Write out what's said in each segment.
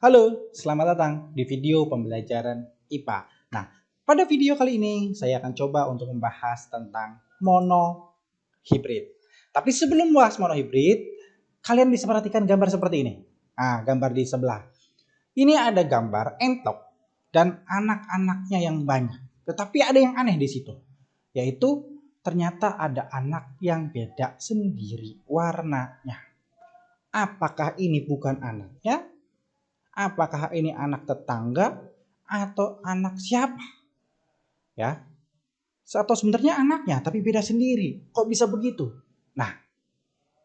Halo, selamat datang di video pembelajaran IPA. Nah, pada video kali ini saya akan coba untuk membahas tentang monohibrid. Tapi sebelum bahas monohibrid, kalian bisa perhatikan gambar seperti ini. Gambar di sebelah. Ini ada gambar entok dan anak-anaknya yang banyak. Tetapi ada yang aneh di situ, yaitu ternyata ada anak yang beda sendiri warnanya. Apakah ini bukan anaknya? Apakah ini anak tetangga atau anak siapa? Ya, atau sebenarnya anaknya tapi beda sendiri. Kok bisa begitu? Nah,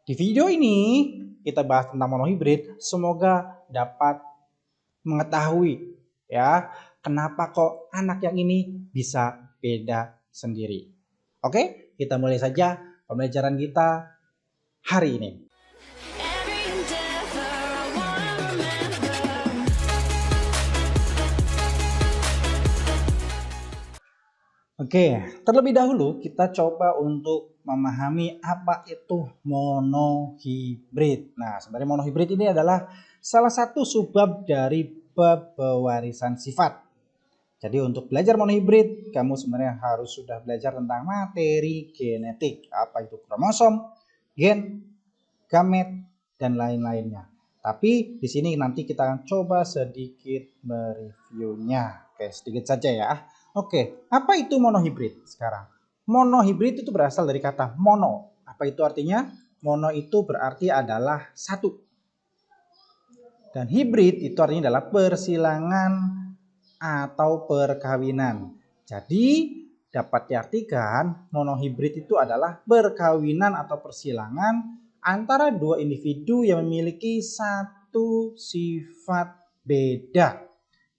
di video ini kita bahas tentang monohibrid. Semoga dapat mengetahui ya kenapa kok anak yang ini bisa beda sendiri. Oke, kita mulai saja pembelajaran kita hari ini. Oke, terlebih dahulu kita coba untuk memahami apa itu monohibrid. Nah, sebenarnya monohibrid ini adalah salah satu subbab dari bab pewarisan sifat. Jadi untuk belajar monohibrid, kamu sebenarnya harus sudah belajar tentang materi genetik. Apa itu kromosom, gen, gamet, dan lain-lainnya. Tapi di sini nanti kita akan coba sedikit mereviewnya. Oke, sedikit saja ya. Oke, apa itu monohibrid sekarang? Monohibrid itu berasal dari kata mono. Apa itu artinya? Mono itu berarti adalah satu. Dan hibrid itu artinya adalah persilangan atau perkawinan. Jadi dapat diartikan monohibrid itu adalah perkawinan atau persilangan antara dua individu yang memiliki satu sifat beda.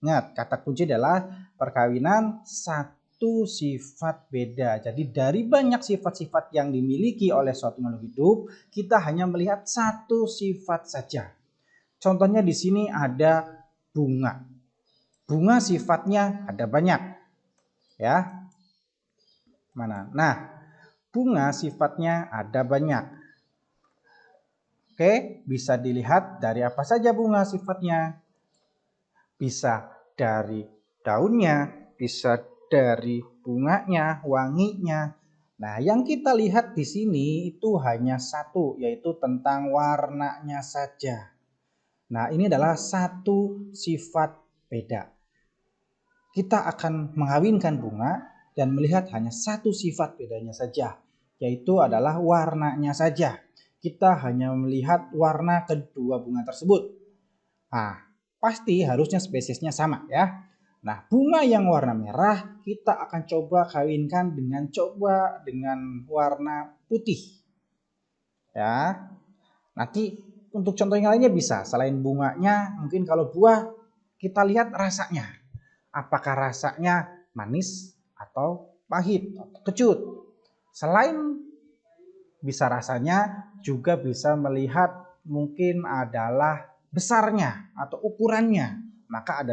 Ingat, kata kunci adalah perkawinan satu sifat beda. Jadi dari banyak sifat-sifat yang dimiliki oleh suatu makhluk hidup, kita hanya melihat satu sifat saja. Contohnya di sini ada bunga. Bunga sifatnya ada banyak. Ya. Mana? Nah, bunga sifatnya ada banyak. Oke, bisa dilihat dari apa saja bunga sifatnya. Bisa dari daunnya, bisa dari bunganya, wanginya. Nah, yang kita lihat di sini itu hanya satu, yaitu tentang warnanya saja. Nah, ini adalah satu sifat beda. Kita akan mengawinkan bunga dan melihat hanya satu sifat bedanya saja, yaitu adalah warnanya saja. Kita hanya melihat warna kedua bunga tersebut. Nah, pasti harusnya spesiesnya sama ya. Nah, bunga yang warna merah kita akan coba kawinkan dengan warna putih. Ya. Nanti untuk contoh yang lainnya bisa. Selain bunganya, mungkin kalau buah kita lihat rasanya. Apakah rasanya manis atau pahit atau kecut. Selain bisa rasanya, juga bisa melihat mungkin adalah besarnya atau ukurannya. Maka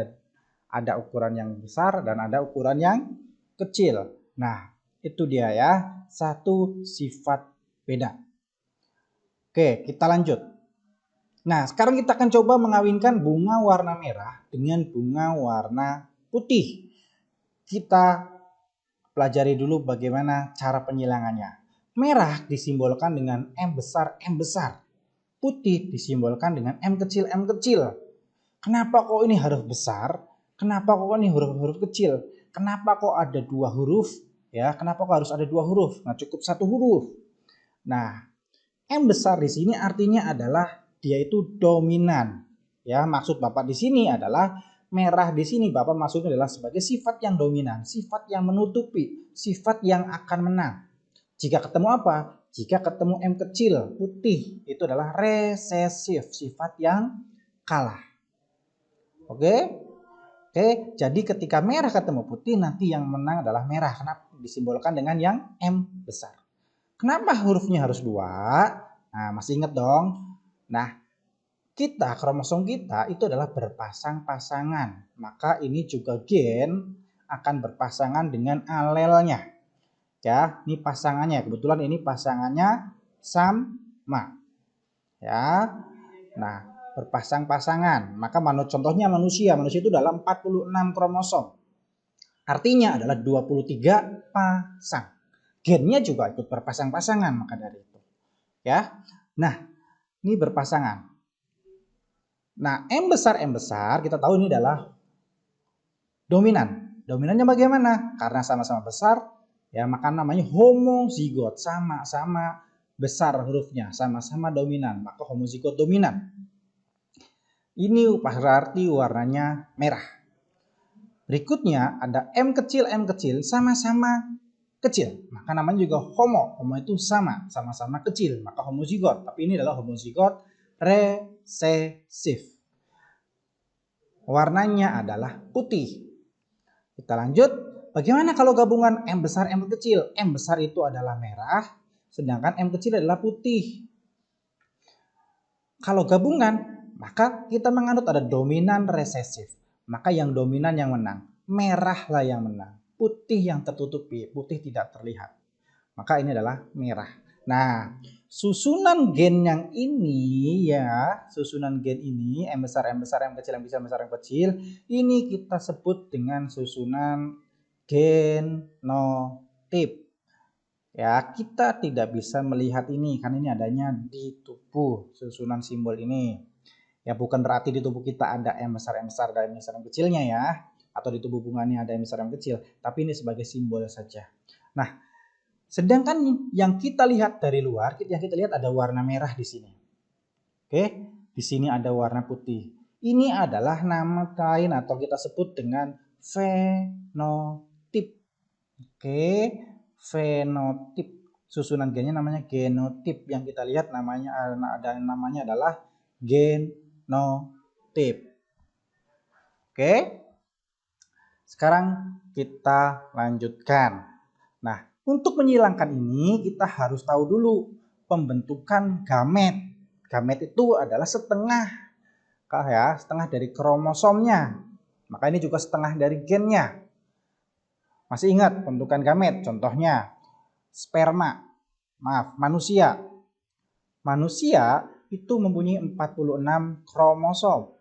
ada ukuran yang besar dan ada ukuran yang kecil. Nah, itu dia ya, satu sifat beda. Oke, kita lanjut. Nah, sekarang kita akan coba mengawinkan bunga warna merah dengan bunga warna putih. Kita pelajari dulu bagaimana cara penyilangannya. Merah disimbolkan dengan M besar, M besar. Putih disimbolkan dengan M kecil, M kecil. Kenapa kok ini huruf besar? Kenapa kok ini huruf-huruf kecil? Kenapa kok ada dua huruf? Ya, kenapa kok harus ada dua huruf? Nah, cukup satu huruf. Nah, M besar di sini artinya adalah dia itu dominan. Ya, maksud Bapak di sini adalah merah di sini Bapak maksudnya adalah sebagai sifat yang dominan, sifat yang menutupi, sifat yang akan menang. Jika ketemu apa? Jika ketemu M kecil, putih, itu adalah resesif, sifat yang kalah. Oke? Oke, jadi ketika merah ketemu putih nanti yang menang adalah merah karena disimbolkan dengan yang M besar. Kenapa hurufnya harus dua? Nah, masih ingat dong? Nah, kromosom kita itu adalah berpasang-pasangan. Maka ini juga gen akan berpasangan dengan alelnya. Ya, ini pasangannya. Kebetulan ini pasangannya sama. Ya. Nah, berpasang-pasangan. Maka contohnya manusia itu dalam 46 kromosom. Artinya adalah 23 pasang. Gennya juga ikut berpasang-pasangan, maka dari itu. Ya. Nah, ini berpasangan. Nah, M besar kita tahu ini adalah dominan. Dominannya bagaimana? Karena sama-sama besar, ya maka namanya homozigot, sama-sama besar hurufnya, sama-sama dominan, maka homozigot dominan. Ini berarti warnanya merah. Berikutnya ada M kecil sama-sama kecil, maka namanya juga homo. Homo itu sama-sama kecil, maka homozigot. Tapi ini adalah homozigot resesif. Warnanya adalah putih. Kita lanjut. Bagaimana kalau gabungan M besar M kecil? M besar itu adalah merah, sedangkan M kecil adalah putih. Kalau gabungan, maka kita menganut ada dominan resesif. Maka yang dominan yang menang. Merahlah yang menang. Putih yang tertutupi, putih tidak terlihat. Maka ini adalah merah. Nah, susunan gen yang ini ya, susunan gen ini M besar, M kecil, M besar, M kecil, ini kita sebut dengan susunan genotip. Ya, kita tidak bisa melihat ini karena ini adanya di tubuh susunan simbol ini. Ya, bukan berarti di tubuh kita ada M besar dan M besar M kecilnya ya, atau di tubuh bunga ini ada M besar M kecil, tapi ini sebagai simbol saja. Nah, sedangkan yang kita lihat dari luar, yang kita lihat ada warna merah di sini. Oke, di sini ada warna putih. Ini adalah nama lain atau kita sebut dengan fenotip. Oke, fenotip. Susunan gennya namanya genotip. Yang kita lihat namanya adalah genotip. Oke. Sekarang kita lanjutkan. Nah, untuk menghilangkan ini kita harus tahu dulu pembentukan gamet. Gamet itu adalah setengah dari kromosomnya. Maka ini juga setengah dari gennya. Masih ingat pembentukan gamet? Contohnya manusia. Manusia itu mempunyai 46 kromosom.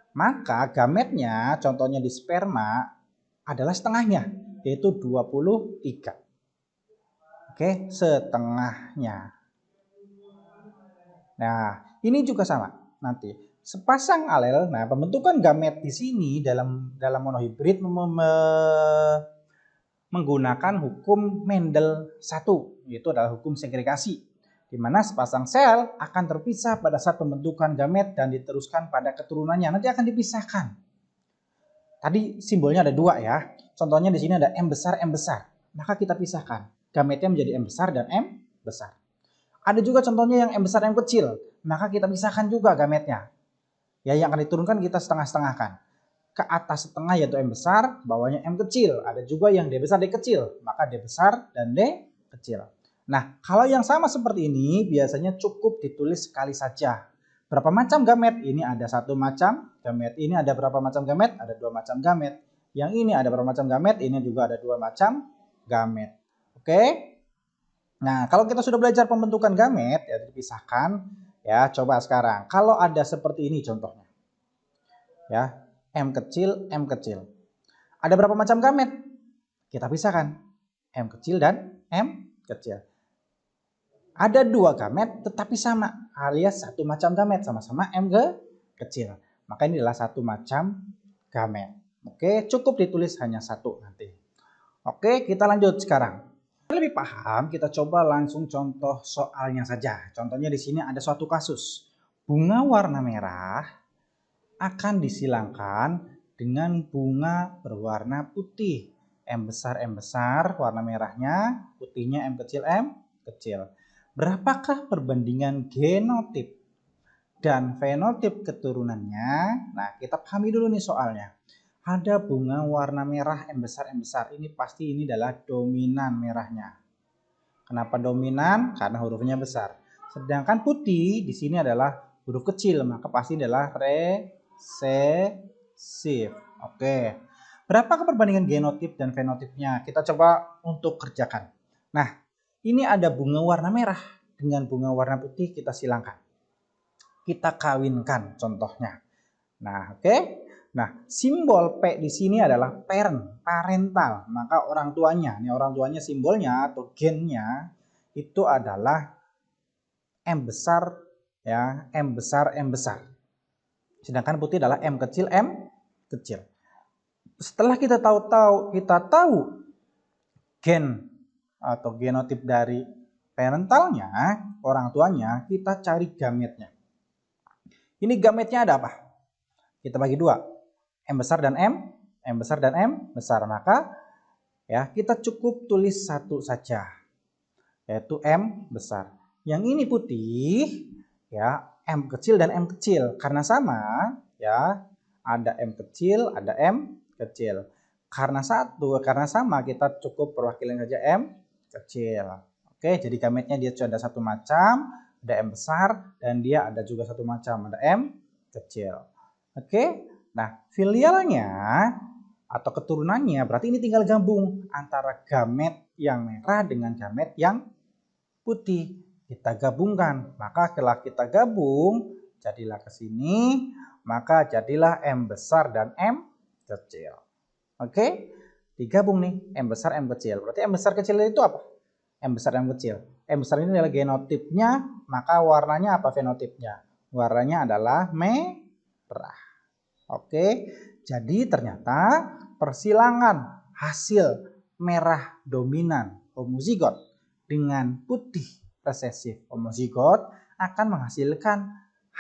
Maka gametnya contohnya di sperma adalah setengahnya, yaitu 23. Oke, setengahnya. Nah, ini juga sama. Nanti sepasang alel, nah pembentukan gamet di sini dalam monohibrid menggunakan hukum Mendel 1, yaitu adalah hukum segregasi, di mana sepasang sel akan terpisah pada saat pembentukan gamet dan diteruskan pada keturunannya. Nanti akan dipisahkan. Tadi simbolnya ada dua ya. Contohnya di sini ada M besar. Maka kita pisahkan. Gametnya menjadi M besar dan M besar. Ada juga contohnya yang M besar M kecil. Maka kita pisahkan juga gametnya. Ya, yang akan diturunkan kita setengah-setengahkan. Ke atas setengah yaitu M besar, bawahnya M kecil. Ada juga yang D besar D kecil. Maka D besar dan D kecil. Nah, kalau yang sama seperti ini biasanya cukup ditulis sekali saja. Berapa macam gamet? Ini ada satu macam gamet. Ini ada berapa macam gamet? Ada dua macam gamet. Yang ini ada berapa macam gamet? Ini juga ada dua macam gamet. Oke? Nah, kalau kita sudah belajar pembentukan gamet, ya dipisahkan. Ya, coba sekarang. Kalau ada seperti ini contohnya. Ya, M kecil. Ada berapa macam gamet? Kita pisahkan. M kecil dan M kecil. Ada dua gamet tetapi sama, alias satu macam gamet, sama-sama M kecil. Maka ini adalah satu macam gamet. Oke, cukup ditulis hanya satu nanti. Oke, kita lanjut sekarang. Lebih paham, kita coba langsung contoh soalnya saja. Contohnya di sini ada suatu kasus. Bunga warna merah akan disilangkan dengan bunga berwarna putih. M besar warna merahnya, putihnya M kecil. Berapakah perbandingan genotip dan fenotip keturunannya? Nah, kita pahami dulu nih soalnya. Ada bunga warna merah M besar. Ini pasti ini adalah dominan merahnya. Kenapa dominan? Karena hurufnya besar. Sedangkan putih di sini adalah huruf kecil, maka pasti adalah resesif. Oke. Berapakah perbandingan genotip dan fenotipnya? Kita coba untuk kerjakan. Nah, ini ada bunga warna merah dengan bunga warna putih, kita silangkan. kita kawinkan contohnya. Nah, oke. Nah, simbol P di sini adalah parent, parental. Maka orang tuanya, ini orang tuanya simbolnya atau gennya itu adalah M besar ya, M besar, M besar. Sedangkan putih adalah M kecil, M kecil. Setelah kita tahu gen atau genotip dari parentalnya, orang tuanya, kita cari gametnya. Ini gametnya ada apa? Kita bagi dua, M besar dan M besar dan M besar. Maka ya kita cukup tulis satu saja, yaitu M besar. Yang ini putih, ya M kecil dan M kecil. Karena sama, ya ada M kecil, ada M kecil. Karena sama kita cukup perwakilan saja M kecil. Oke, jadi gametnya dia sudah ada satu macam, ada M besar dan dia ada juga satu macam, ada M kecil. Oke, nah filialnya atau keturunannya berarti ini tinggal gabung antara gamet yang merah dengan gamet yang putih. Kita gabungkan, maka setelah kita gabung jadilah ke sini, maka jadilah M besar dan M kecil. Oke, digabung nih M besar M kecil. Berarti M besar kecil itu apa? M besar M kecil. M besar ini adalah genotipnya, maka warnanya apa fenotipnya? Warnanya adalah merah. Oke, jadi ternyata persilangan hasil merah dominan homozigot dengan putih resesif homozigot akan menghasilkan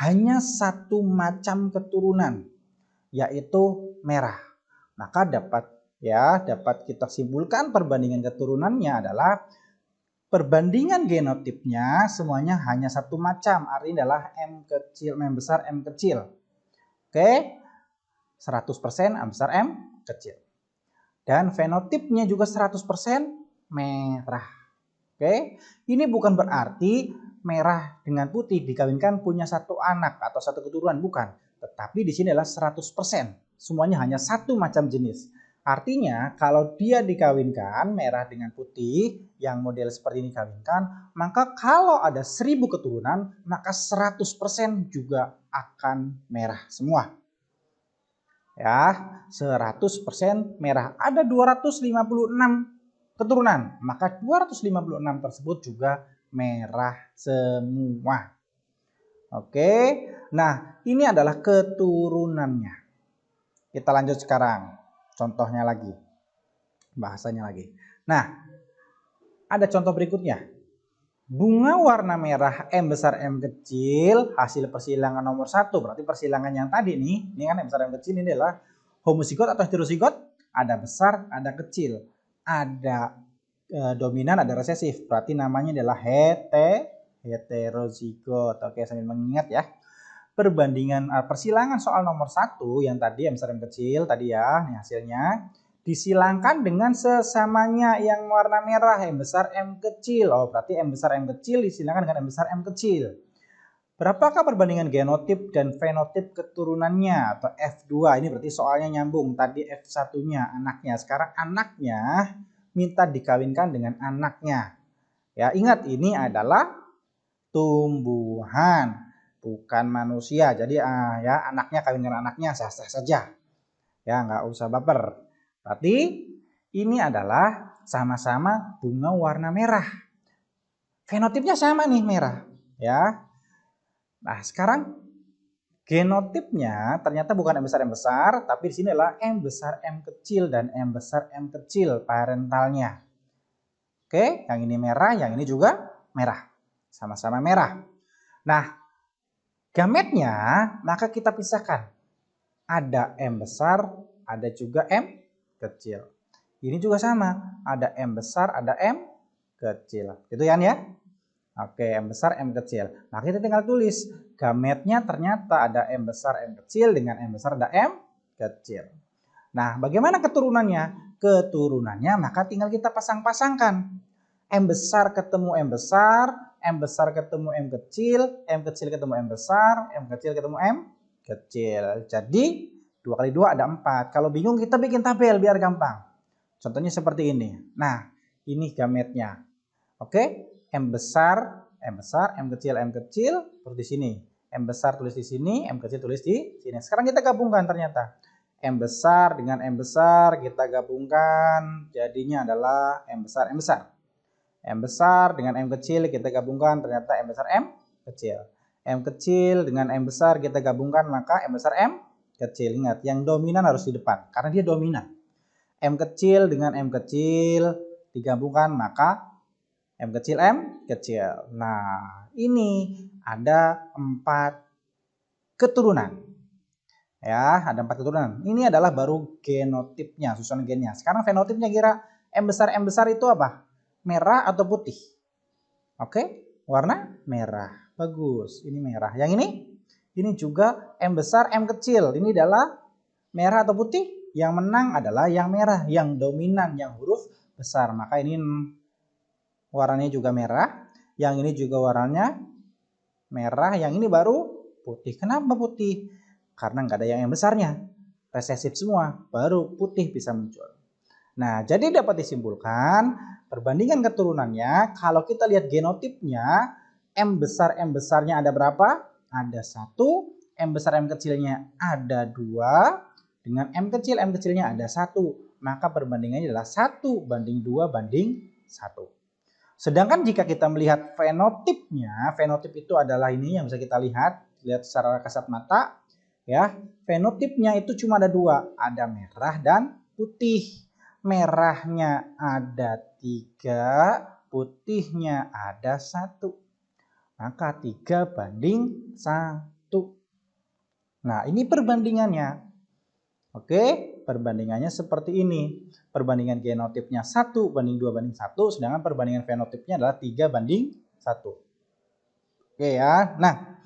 hanya satu macam keturunan, yaitu merah. Maka dapat kita simpulkan perbandingan keturunannya adalah perbandingan genotipnya semuanya hanya satu macam, artinya adalah M kecil, M besar, M kecil. Oke, 100% M besar, M kecil. Dan fenotipnya juga 100% merah. Oke, ini bukan berarti merah dengan putih dikawinkan punya satu anak atau satu keturunan, bukan. Tetapi di sini adalah 100%. Semuanya hanya satu macam jenis. Artinya kalau dia dikawinkan merah dengan putih yang model seperti ini dikawinkan, maka kalau ada 1000 keturunan maka 100% juga akan merah semua. Ya, 100% merah. Ada 256 keturunan, maka 256 tersebut juga merah semua. Oke, nah ini adalah keturunannya. Kita lanjut sekarang, contohnya lagi, bahasanya lagi. Nah, ada contoh berikutnya. Bunga warna merah M besar M kecil hasil persilangan nomor 1. Berarti persilangan yang tadi nih, ini kan M besar M kecil ini adalah homozigot atau heterozigot. Ada besar, ada kecil. Ada dominan, ada resesif. Berarti namanya adalah heterozigot. Oke, sambil mengingat ya. Perbandingan persilangan soal nomor 1 yang tadi M besar M kecil tadi ya, ini hasilnya disilangkan dengan sesamanya yang warna merah M besar M kecil. Oh, berarti M besar M kecil disilangkan dengan M besar M kecil. Berapakah perbandingan genotip dan fenotip keturunannya atau F2? Ini berarti soalnya nyambung. Tadi F1-nya anaknya, sekarang anaknya minta dikawinkan dengan anaknya. Ya, ingat ini adalah tumbuhan, bukan manusia. Jadi ya anaknya kawinkan anaknya sah-sah saja. Ya, nggak usah baper. Berarti ini adalah sama-sama bunga warna merah. Fenotipnya sama nih merah, ya. Nah, sekarang genotipnya ternyata bukan M besar, tapi di sini adalah M besar M kecil dan M besar M kecil parentalnya. Oke, yang ini merah, yang ini juga merah. Sama-sama merah. Nah, gametnya maka kita pisahkan. Ada M besar, ada juga M kecil. Ini juga sama, ada M besar, ada M kecil. Gitu ya, ya? Oke, M besar, M kecil. Nah, kita tinggal tulis. Gametnya ternyata ada M besar, M kecil dengan M besar, ada M kecil. Nah, bagaimana keturunannya? Keturunannya maka tinggal kita pasang-pasangkan. M besar ketemu M besar, M besar ketemu M kecil ketemu M besar, M kecil ketemu M kecil. Jadi 2 kali 2 ada 4. Kalau bingung kita bikin tabel biar gampang. Contohnya seperti ini. Nah, ini gametnya. Oke, M besar, M kecil, terus di sini. M besar tulis di sini, M kecil tulis di sini. Sekarang kita gabungkan ternyata. M besar dengan M besar kita gabungkan, jadinya adalah M besar, M besar. M besar dengan M kecil kita gabungkan, ternyata M besar, M kecil. M kecil dengan M besar kita gabungkan, maka M besar, M kecil. Ingat, yang dominan harus di depan, karena dia dominan. M kecil dengan M kecil digabungkan, maka M kecil, M kecil. Nah, ini ada 4 keturunan. Ya, ada 4 keturunan. Ini adalah baru genotipnya, susunan gennya. Sekarang fenotipnya kira M besar itu apa? Merah atau putih? Oke, warna merah. Bagus, ini merah. Yang ini juga M besar, M kecil. Ini adalah merah atau putih? Yang menang adalah yang merah, yang dominan, yang huruf besar. Maka ini warnanya juga merah. Yang ini juga warnanya merah. Yang ini baru putih. Kenapa putih? Karena nggak ada yang besarnya. Resesif semua, baru putih bisa muncul. Nah, jadi dapat disimpulkan perbandingan keturunannya, kalau kita lihat genotipnya, M besarnya ada berapa? Ada 1, M besar M kecilnya ada 2, dengan M kecilnya ada 1. Maka perbandingannya adalah 1 banding 2 banding 1. Sedangkan jika kita melihat fenotipnya, fenotip itu adalah ini yang bisa kita lihat secara kasat mata. Ya, fenotipnya itu cuma ada 2, ada merah dan putih. Merahnya ada 3, putihnya ada 1. Maka 3 banding 1. Nah, ini perbandingannya. Oke, perbandingannya seperti ini. Perbandingan genotipnya 1 banding 2 banding 1, sedangkan perbandingan fenotipnya adalah 3 banding 1. Oke ya. Nah,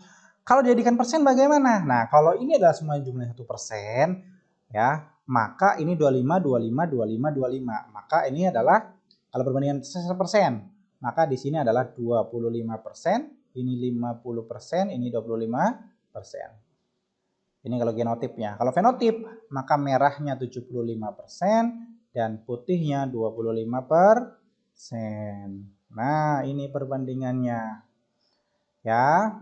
kalau dijadikan persen bagaimana? Nah, kalau ini adalah semua jumlahnya 1%, ya, maka ini 25, 25, 25, 25. Maka ini adalah, kalau perbandingan 1%, maka di sini adalah 25%, ini 50%, ini 25%. Ini kalau genotipnya. Kalau fenotip, maka merahnya 75% dan putihnya 25%. Nah, ini perbandingannya. Ya.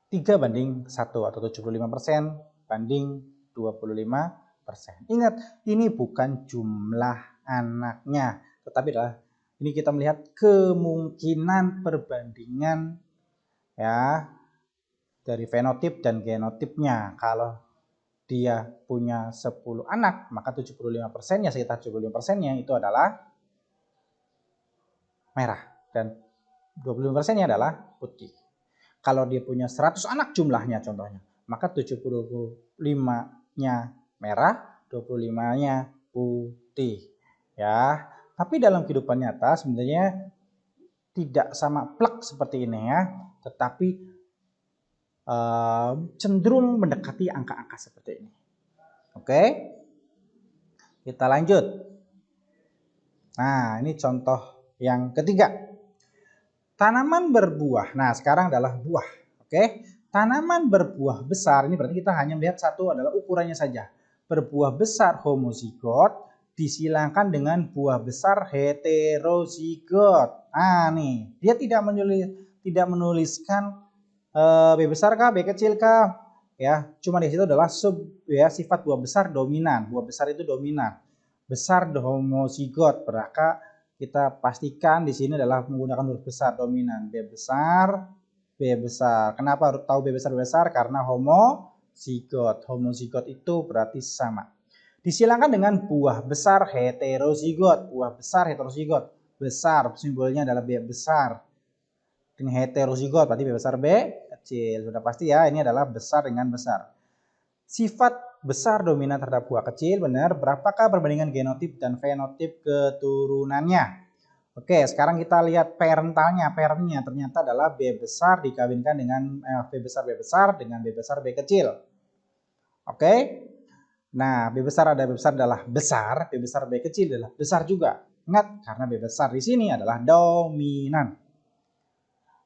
3 banding 1 atau 75% banding 25%. Ingat, ini bukan jumlah anaknya, tetapi adalah ini kita melihat kemungkinan perbandingan ya dari fenotip dan genotipnya. Kalau dia punya 10 anak, maka 75%-nya, sekitar 75%-nya itu adalah merah dan 25%-nya adalah putih. Kalau dia punya 100 anak jumlahnya contohnya, maka 75-nya merah, 25-nya putih. Ya, tapi dalam kehidupan nyata sebenarnya tidak sama plek seperti ini ya, tetapi cenderung mendekati angka-angka seperti ini. Oke, kita lanjut. Nah, ini contoh yang ketiga. Tanaman berbuah. Nah, sekarang adalah buah. Oke. Tanaman berbuah besar. Ini berarti kita hanya melihat satu adalah ukurannya saja. Berbuah besar homozigot disilangkan dengan buah besar heterozigot. Nah, nih, dia tidak menuliskan B besar kah, B kecil kah? Ya, cuma di situ adalah sifat buah besar dominan. Buah besar itu dominan. Besar homozigot, berarti kita pastikan di sini adalah menggunakan huruf besar dominan. B besar, B besar. Kenapa harus tahu B besar, B besar? Karena homozigot. Homozigot itu berarti sama. Disilangkan dengan buah besar heterozigot. Buah besar heterozigot. Besar, simbolnya adalah B besar. Ini heterozigot, berarti B besar, B kecil. Sudah pasti ya, ini adalah besar dengan besar. Sifat besar dominan terhadap buah kecil, benar. Berapakah perbandingan genotip dan fenotip keturunannya? Oke, sekarang kita lihat parentnya. Parentnya ternyata adalah B besar dikawinkan dengan B besar dengan B besar B kecil. Oke. Nah, B besar adalah besar, B besar B kecil adalah besar juga. Ingat, karena B besar di sini adalah dominan.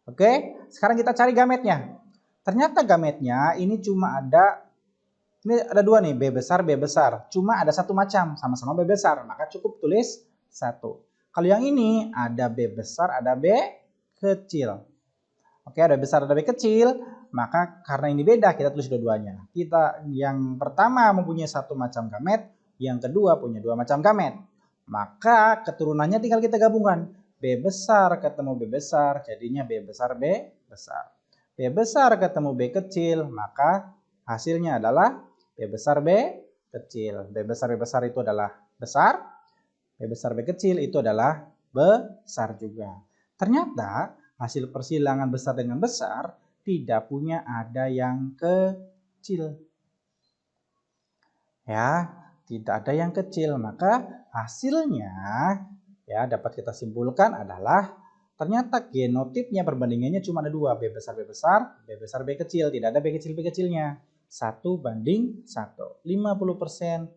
Oke, sekarang kita cari gametnya. Ternyata gametnya ini cuma ada, ini ada 2 nih, B besar, B besar. Cuma ada 1 macam, sama-sama B besar, maka cukup tulis 1. Kalau yang ini ada B besar, ada B kecil. Oke, ada B besar, ada B kecil. Maka karena ini beda, kita tulis dua-duanya. Kita yang pertama mempunyai satu macam gamet, yang kedua punya dua macam gamet. Maka keturunannya tinggal kita gabungkan. B besar ketemu B besar, jadinya B besar B besar. B besar ketemu B kecil, maka hasilnya adalah B besar B kecil. B besar itu adalah besar. B besar B kecil itu adalah besar juga. Ternyata hasil persilangan besar dengan besar tidak punya ada yang kecil. Ya, tidak ada yang kecil. Maka hasilnya ya dapat kita simpulkan adalah ternyata genotipnya perbandingannya cuma ada dua, B besar B besar B kecil. Tidak ada B kecil B kecilnya. 1:1. 50%, 50%.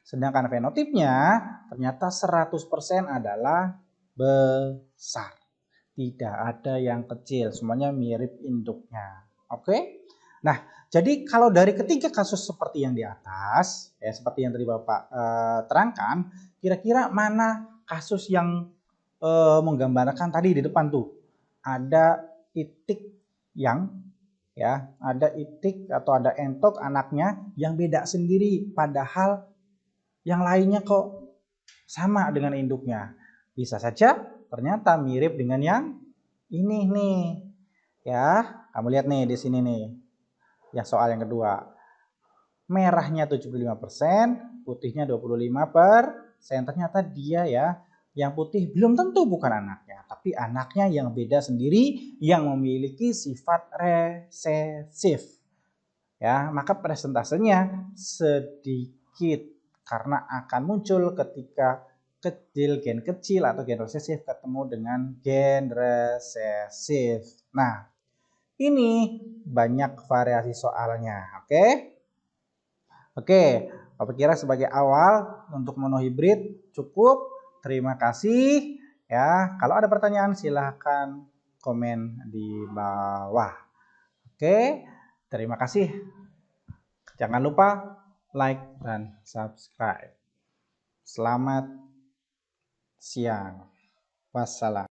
Sedangkan fenotipnya ternyata 100% adalah besar. Tidak ada yang kecil, semuanya mirip induknya. Oke? Nah, jadi kalau dari ketiga kasus seperti yang di atas, ya seperti yang tadi Bapak terangkan, kira-kira mana kasus yang menggambarkan tadi di depan tuh? Ada itik yang ya, ada itik atau ada entok anaknya yang beda sendiri, padahal yang lainnya kok sama dengan induknya. Bisa saja ternyata mirip dengan yang ini nih. Ya, kamu lihat nih di sini nih. Ya, soal yang kedua. Merahnya 75%, putihnya 25%. Ternyata dia ya, yang putih belum tentu bukan anaknya, tapi anaknya yang beda sendiri yang memiliki sifat resesif. Ya, maka presentasenya sedikit karena akan muncul ketika gen kecil atau gen resesif ketemu dengan gen resesif. Nah, ini banyak variasi soalnya, oke? Oke, aku kira sebagai awal untuk monohibrid cukup. Terima kasih. Ya, kalau ada pertanyaan silahkan komen di bawah. Oke, terima kasih. Jangan lupa like dan subscribe. Selamat siang. Wassalam.